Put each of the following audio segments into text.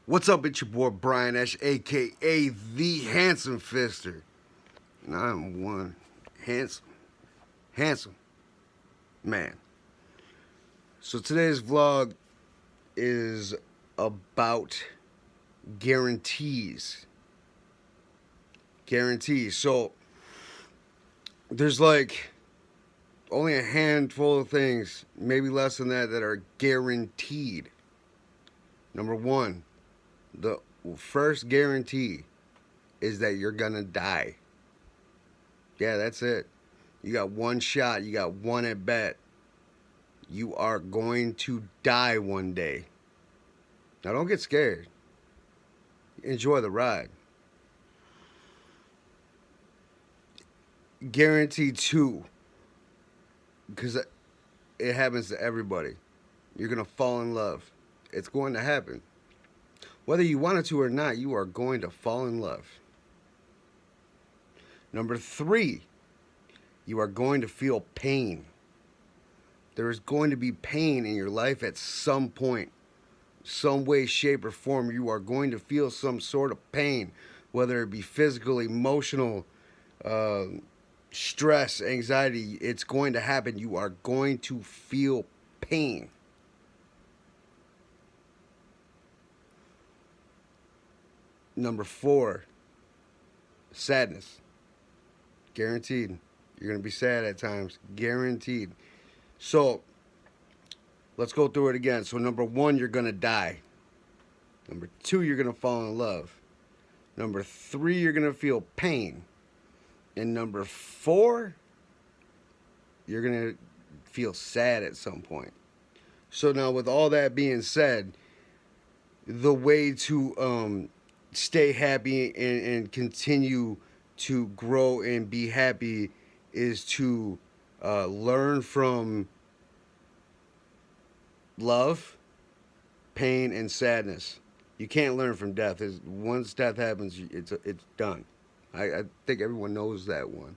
What's up? It's your boy Brian Ash, aka the Handsome Fister. And I'm one handsome man. So today's vlog is about guarantees. Guarantees. So there's like only a handful of things, maybe less than that are guaranteed. Number one, the first guarantee is that you're gonna die. Yeah, that's it. You got one shot, you got one at bat. You are going to die one day. Now, don't get scared. Enjoy the ride. Guarantee two, because it happens to everybody. You're going to fall in love. It's going to happen. Whether you wanted to or not, you are going to fall in love. Number three, you are going to feel pain. There is going to be pain in your life at some point, some way, shape, or form. You are going to feel some sort of pain, whether it be physical, emotional, stress, anxiety. It's going to happen. You are going to feel pain. Number four, sadness. Guaranteed. You're going to be sad at times. Guaranteed. So, let's go through it again. So, number one, you're going to die. Number two, you're going to fall in love. Number three, you're going to feel pain. And number four, you're going to feel sad at some point. So, now with all that being said, the way to stay happy and continue to grow and be happy is to learn from love, pain, and sadness. You can't learn from death. Once death happens, it's done. I think everyone knows that one.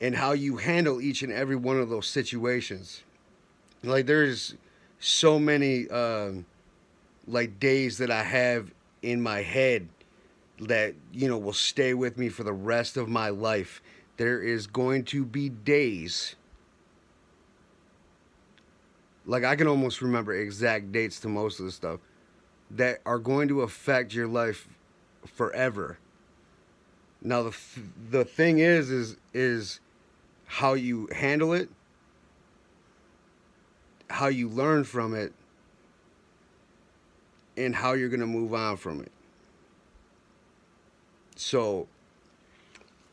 And how you handle each and every one of those situations. Like there's so many like days that I have in my head that will stay with me for the rest of my life. There is going to be days, like I can almost remember exact dates to most of the stuff, that are going to affect your life forever. Now the thing is how you handle it, how you learn from it, and how you're going to move on from it. So,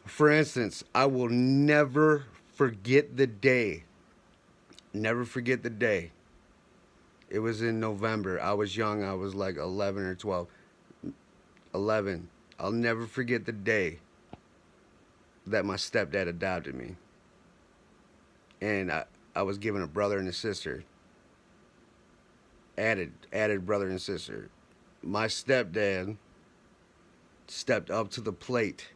for instance, I will never forget the day. Never forget the day. It was in November. I was young. I was like 11 or 12. 11. I'll never forget the day that my stepdad adopted me. And I was given a brother and a sister. Added brother and sister. My stepdad stepped up to the plate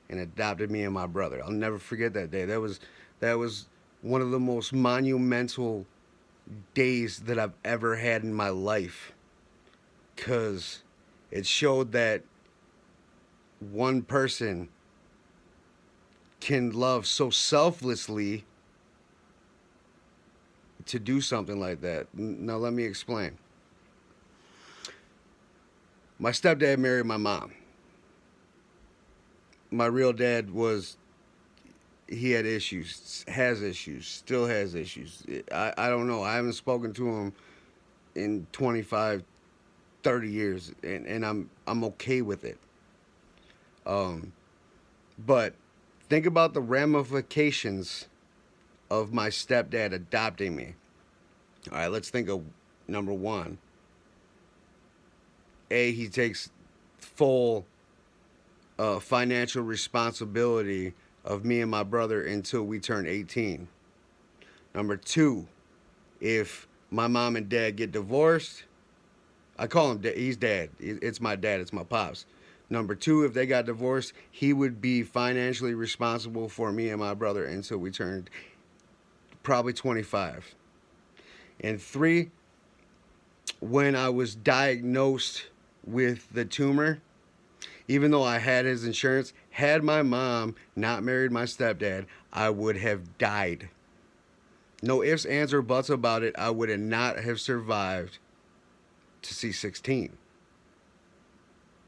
and adopted me and my brother. I'll never forget that day. That was one of the most monumental days that I've ever had in my life, because it showed that one person can love so selflessly to do something like that. Now let me explain. My stepdad married my mom. My real dad he had issues, has issues, still has issues. I don't know. I haven't spoken to him in 25, 30 years, and I'm okay with it. But think about the ramifications of my stepdad adopting me. All right, let's think of number one. He takes full financial responsibility of me and my brother until we turn 18. Number two, if my mom and dad get divorced, I call him he's dad. It's my dad. It's my pops. Number two, if they got divorced, he would be financially responsible for me and my brother until we turned probably 25. And three, when I was diagnosed with the tumor, even though I had his insurance, had my mom not married my stepdad, I would have died. No ifs, ands, or buts about it. I would have not have survived to see 16.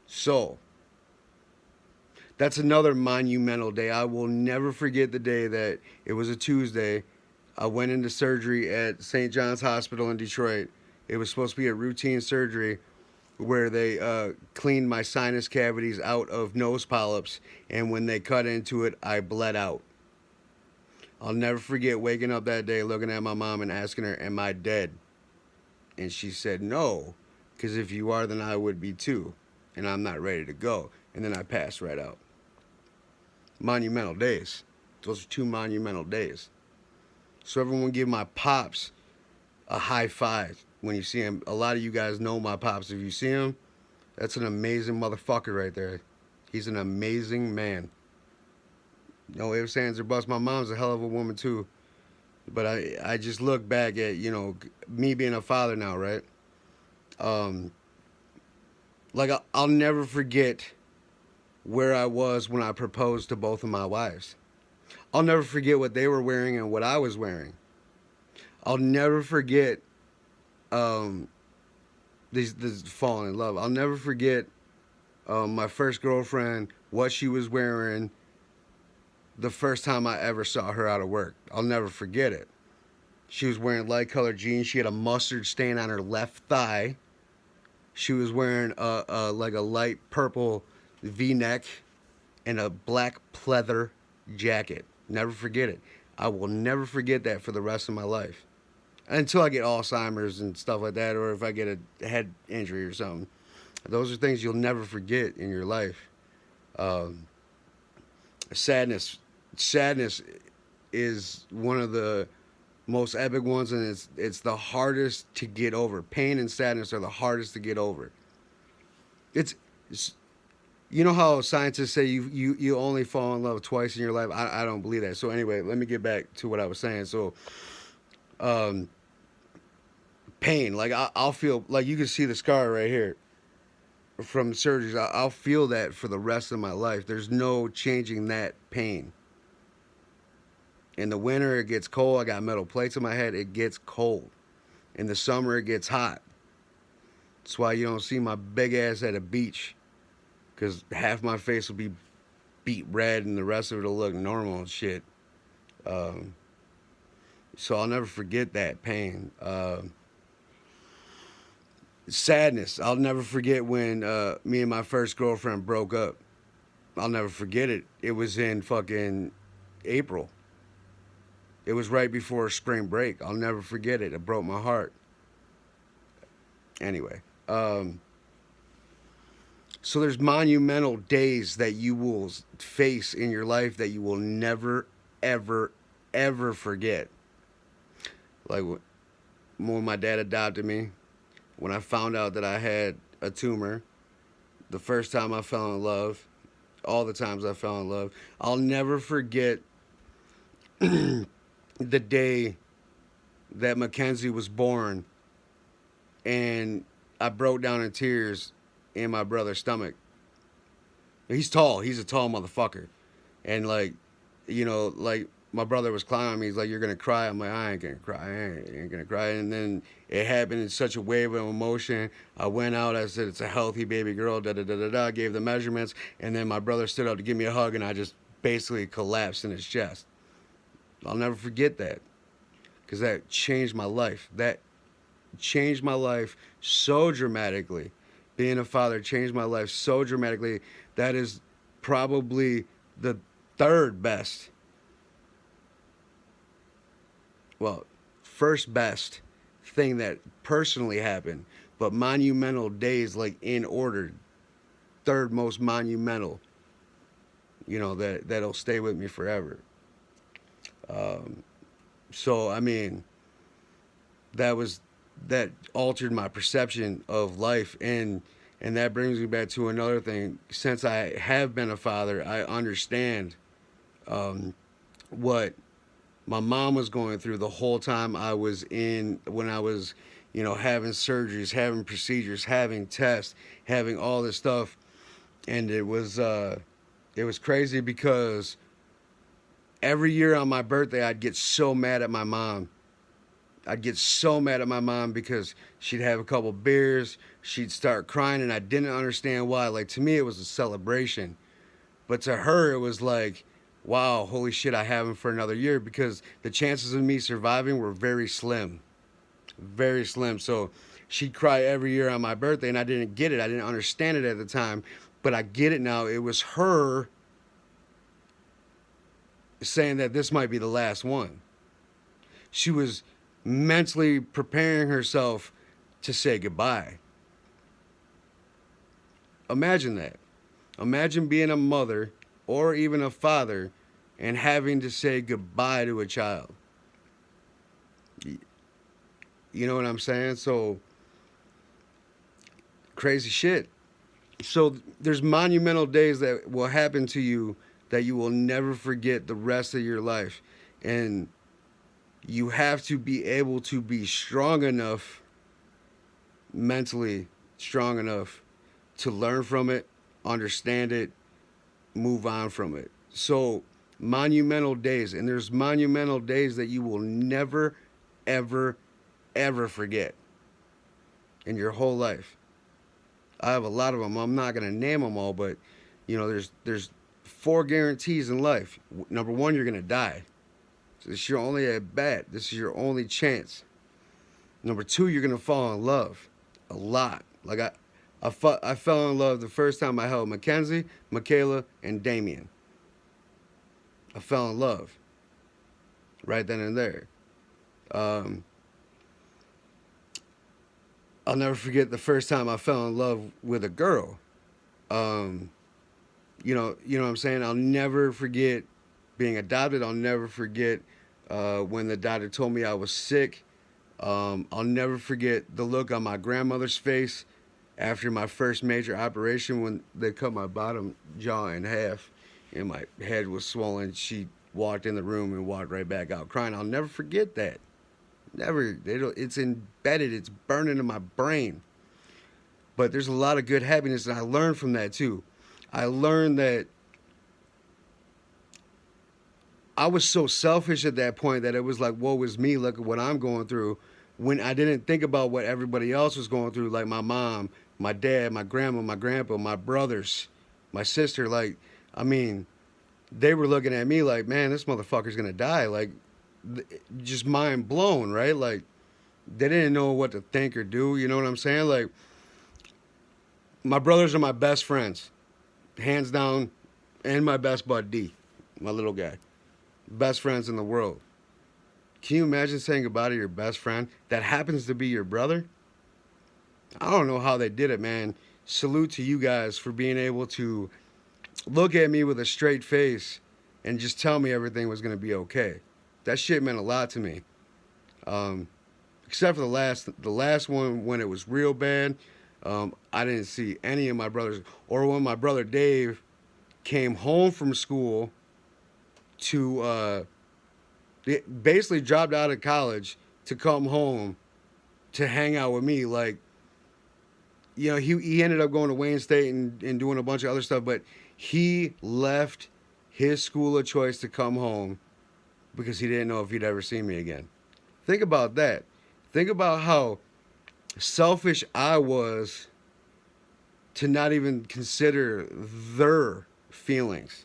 So, that's another monumental day. I will never forget the day that it was a Tuesday. I went into surgery at St. John's Hospital in Detroit. It was supposed to be a routine surgery where they cleaned my sinus cavities out of nose polyps, and when they cut into it, I bled out. I'll never forget waking up that day, looking at my mom and asking her, "Am I dead?" And she said, "No, because if you are, then I would be too, and I'm not ready to go." And then I passed right out. Monumental days. Those are two monumental days. So everyone give my pops a high five when you see him. A lot of you guys know my pops. If you see him, that's an amazing motherfucker right there. He's an amazing man. No ifs, ands, or buts. My mom's a hell of a woman too. But I just look back at, me being a father now, right? Like, I'll never forget where I was when I proposed to both of my wives. I'll never forget what they were wearing and what I was wearing. I'll never forget this falling in love. I'll never forget my first girlfriend, what she was wearing the first time I ever saw her out of work. I'll never forget it. She was wearing light colored jeans. She had a mustard stain on her left thigh. She was wearing like a light purple V-neck and a black pleather jacket. Never forget it. I will never forget that for the rest of my life. Until I get Alzheimer's and stuff like that, or if I get a head injury or something. Those are things you'll never forget in your life. Sadness is one of the most epic ones, and it's the hardest to get over. Pain and sadness are the hardest to get over. It's you know how scientists say you only fall in love twice in your life? I don't believe that. So anyway, let me get back to what I was saying. So pain, like I'll feel, like you can see the scar right here from surgeries. I'll feel that for the rest of my life. There's no changing that pain. In the winter, it gets cold. I got metal plates in my head. It gets cold. In the summer, it gets hot. That's why you don't see my big ass at a beach, because half my face will be beet red and the rest of it will look normal and shit. So I'll never forget that pain. Sadness. I'll never forget when me and my first girlfriend broke up. I'll never forget it. It was in fucking April. It was right before spring break. I'll never forget it. It broke my heart. Anyway, so there's monumental days that you will face in your life that you will never, ever, ever forget. Like when my dad adopted me, when I found out that I had a tumor, the first time I fell in love, all the times I fell in love. I'll never forget the day that Mackenzie was born and I broke down in tears in my brother's stomach. He's tall. He's a tall motherfucker. And like my brother was clowning me. He's like, "You're going to cry." I'm like, "I ain't going to cry. I ain't going to cry." And then it happened in such a wave of emotion. I went out. I said, "It's a healthy baby girl." Da-da-da-da-da. Gave the measurements. And then my brother stood up to give me a hug, and I just basically collapsed in his chest. I'll never forget that, because that changed my life. That changed my life so dramatically. Being a father changed my life so dramatically. That is probably the third best, well, first best thing that personally happened, but monumental days, like in order, third most monumental, that'll stay with me forever. So I mean, that altered my perception of life, and that brings me back to another thing. Since I have been a father, I understand what my mom was going through the whole time when I was having surgeries, having procedures, having tests, having all this stuff. And it was crazy because every year on my birthday, I'd get so mad at my mom. I'd get so mad at my mom because she'd have a couple beers, she'd start crying, and I didn't understand why. Like, to me, it was a celebration. But to her, it was like, wow, holy shit, I have him for another year, because the chances of me surviving were very slim. Very slim. So she'd cry every year on my birthday, and I didn't get it. I didn't understand it at the time, but I get it now. It was her saying that this might be the last one. She was mentally preparing herself to say goodbye. Imagine that. Imagine being a mother or even a father and having to say goodbye to a child. You know what I'm saying? So, crazy shit. So, there's monumental days that will happen to you that you will never forget the rest of your life. And you have to be able to be strong enough, mentally strong enough, to learn from it, understand it, move on from it. So, monumental days, and there's monumental days that you will never, ever, ever forget in your whole life. I have a lot of them. I'm not gonna name them all, but there's 4 guarantees in life. Number one, you're gonna die. So this is your only at bat. This is your only chance. Number two, you're gonna fall in love, a lot. Like I fell in love the first time I held Mackenzie, Michaela, and Damien. I fell in love right then and there. Um, I'll never forget the first time I fell in love with a girl. Um, you know what I'm saying? I'll never forget being adopted. I'll never forget when the doctor told me I was sick. I'll never forget the look on my grandmother's face after my first major operation when they cut my bottom jaw in half and my head was swollen. She walked in the room and walked right back out crying. I'll never forget that. Never. It's embedded. It's burned into my brain. But there's a lot of good happiness, and I learned from that too. I learned that I was so selfish at that point that it was like, woe is me, look at what I'm going through. When I didn't think about what everybody else was going through, like my mom, my dad, my grandma, my grandpa, my brothers, my sister. Like, I mean, they were looking at me like, man, this motherfucker's gonna die. Like, just mind blown, right? Like, they didn't know what to think or do. You know what I'm saying? Like, my brothers are my best friends, hands down, and my best bud D, my little guy. Best friends in the world. Can you imagine saying goodbye to your best friend that happens to be your brother? I don't know how they did it, man. Salute to you guys for being able to look at me with a straight face and just tell me everything was going to be okay. That shit meant a lot to me. Um, Except for the last one when it was real bad. I didn't see any of my brothers. Or when my brother Dave came home from school to basically dropped out of college to come home to hang out with me. Like, he ended up going to Wayne State and doing a bunch of other stuff, but he left his school of choice to come home because he didn't know if he'd ever see me again. Think about that. Think about how selfish I was to not even consider their feelings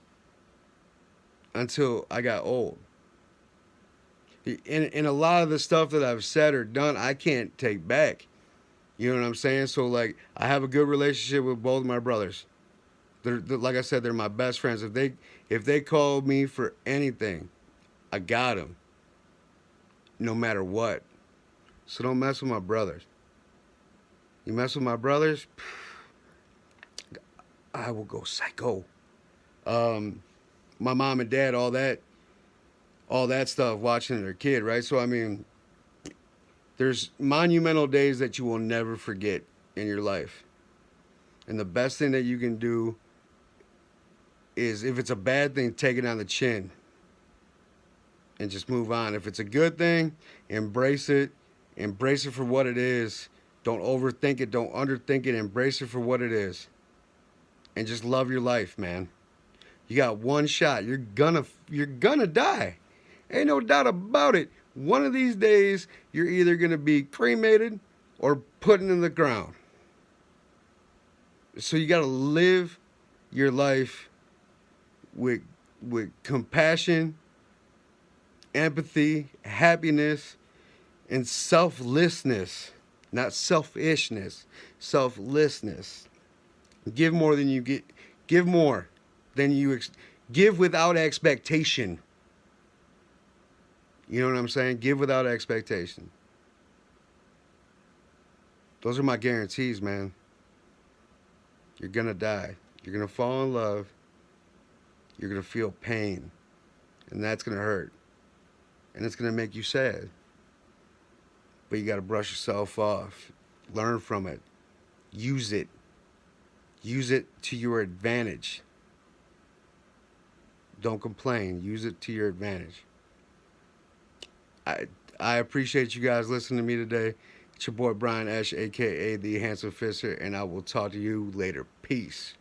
until I got old. And a lot of the stuff that I've said or done, I can't take back. You know what I'm saying? So, like, I have a good relationship with both my brothers. They're like I said, they're my best friends. If they call me for anything, I got them, no matter what. So don't mess with my brothers. You mess with my brothers, I will go psycho. My mom and dad, all that stuff, watching their kid, right? So I mean, there's monumental days that you will never forget in your life. And the best thing that you can do is, if it's a bad thing, take it on the chin and just move on. If it's a good thing, embrace it Embrace it for what it is. Don't overthink it. Don't underthink it. Embrace it for what it is. And just love your life, man. You got one shot. You're gonna die. Ain't no doubt about it. One of these days, you're either gonna be cremated or put in the ground. So you gotta live your life with compassion, empathy, happiness, and selflessness. Not selfishness, selflessness. Give more than you get. Give more than you give without expectation. You know what I'm saying? Give without expectation. Those are my guarantees, man. You're gonna die. You're gonna fall in love. You're gonna feel pain, and that's gonna hurt, and it's gonna make you sad. But you gotta brush yourself off. Learn from it. Use it. Use it to your advantage. Don't complain. Use it to your advantage. I appreciate you guys listening to me today. It's your boy Brian Esch, aka the Handsome Fisher, and I will talk to you later. Peace.